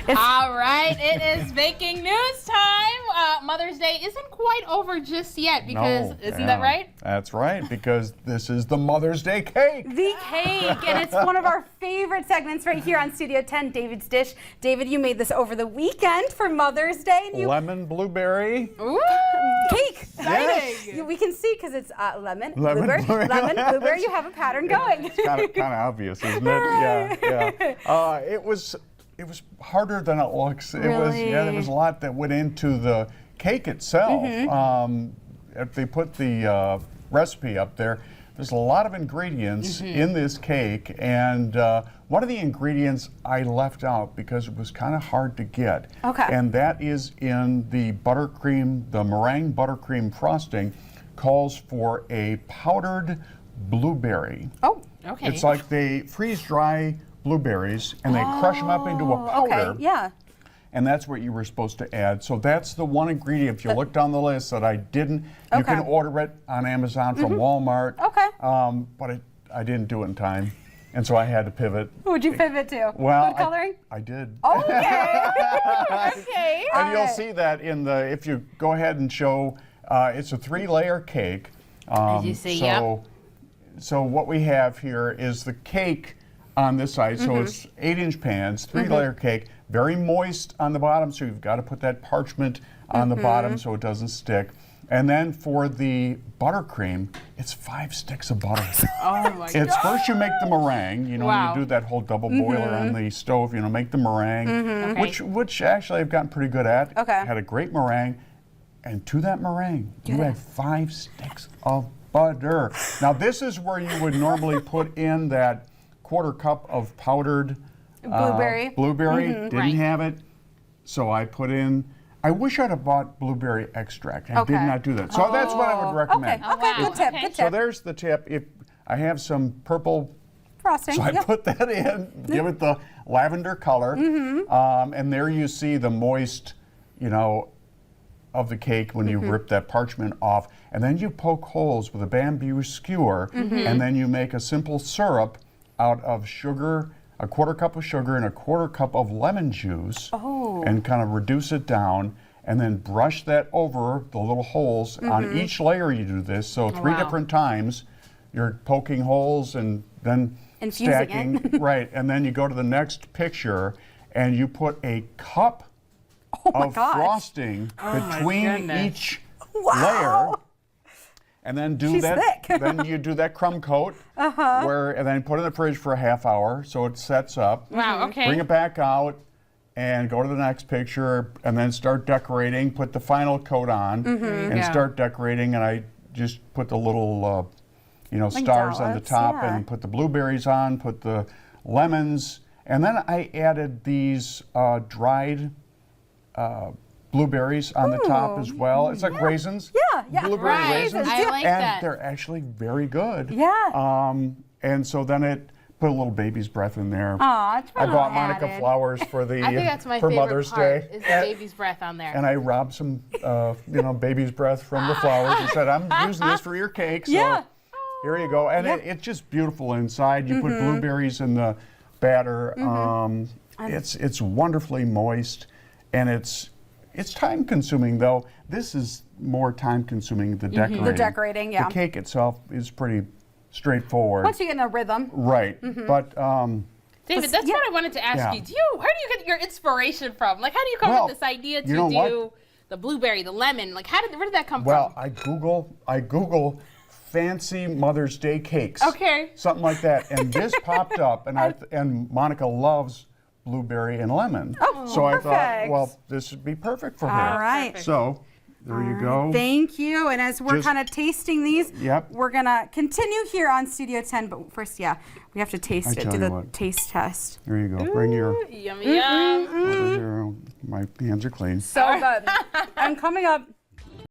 All right, it is baking news time. Mother's Day isn't quite over just yet because, isn't that right? That's right, because this is the Mother's Day cake. The cake, and it's one of our favorite segments right here on Studio 10, David's Dish. David, you made this over the weekend for Mother's Day. And Lemon blueberry. Ooh, cake. Exciting. We can see because it's lemon, blueberry. You have a pattern going. It's kind of obvious, isn't it? Yeah. It was harder than it looks. It was, there was a lot that went into the cake itself. If they put the recipe up there, there's a lot of ingredients in this cake, and one of the ingredients I left out because it was kind of hard to get. Okay. And that is in the buttercream, the meringue buttercream frosting calls for a powdered blueberry. Oh, okay. It's like they freeze dry blueberries and they crush them up into a powder. Okay, yeah. And that's what you were supposed to add. So that's the one ingredient, if you look down the list, that I didn't. You can order it on Amazon from Walmart. Okay. But I didn't do it in time. And so I had to pivot. What'd you pivot to? Well, Food coloring? I did. Okay. Okay. And you'll see that in the, if you go ahead and show, it's a 3-layer cake. As you see, So what we have here is the cake on this side. So it's 8-inch pans, 3-layer cake, very moist on the bottom. So you've got to put that parchment on the bottom so it doesn't stick. And then for the buttercream, it's 5 sticks of butter. Oh my God. It's first you make the meringue, you know, you do that whole double boiler on the stove, you know, make the meringue, which actually I've gotten pretty good at. Okay. Had a great meringue, and to that meringue, you add 5 sticks of butter. Now this is where you would normally put in that 1/4 cup of powdered Blueberry. Didn't have it, so I put in. I wish I'd have bought blueberry extract. I did not do that. So that's what I would recommend. Okay, good tip, good tip. So there's the tip. If I have some purple Frosting. so I put that in, give it the lavender color, and there you see the moist, you know, of the cake when you rip that parchment off, and then you poke holes with a bamboo skewer, and then you make a simple syrup out of sugar, a 1/4 cup of sugar and a 1/4 cup of lemon juice, and kind of reduce it down, and then brush that over the little holes. On each layer you do this, so 3 different times you're poking holes and then infusing stacking. it. Right, and then you go to the next picture and you put a cup of frosting between each layer. And then do then you do that crumb coat, and then put it in the fridge for a half hour so it sets up. Wow, okay. Bring it back out and go to the next picture and then start decorating. Put the final coat on and start decorating. And I just put the little, you know, stars on the top and put the blueberries on, put the lemons, and then I added these dried blueberries on the top as well. It's like raisins. Blueberry raisins. I like and that. they're actually very good. And so then it put a little baby's breath in there. Aw, it's I bought Monica flowers for the I think that's my for favorite Mother's part, Day. is the baby's breath on there. And I robbed some you know, baby's breath from the flowers and said, I'm using this for your cake. So here you go. And it's just beautiful inside. You put blueberries in the batter. It's wonderfully moist, and it's time consuming though. This is more time consuming, the decorating. The decorating, The cake itself is pretty straightforward. Once you get in a rhythm. Right, but David, that's what I wanted to ask you. Where do you get your inspiration from? Like, how do you come up with this idea to do the blueberry, the lemon? Like, where did that come from? Well, I Google fancy Mother's Day cakes. Okay. Something like that, and this popped up, and Monica loves blueberry and lemon. So I thought, well, this would be perfect for her. All right. So there you go. Thank you. And as we're kind of tasting these, we're going to continue here on Studio 10. But first, we have to taste it. Do the taste test. There you go. Bring your yummy, yum. over here. My hands are clean. So good. And coming up,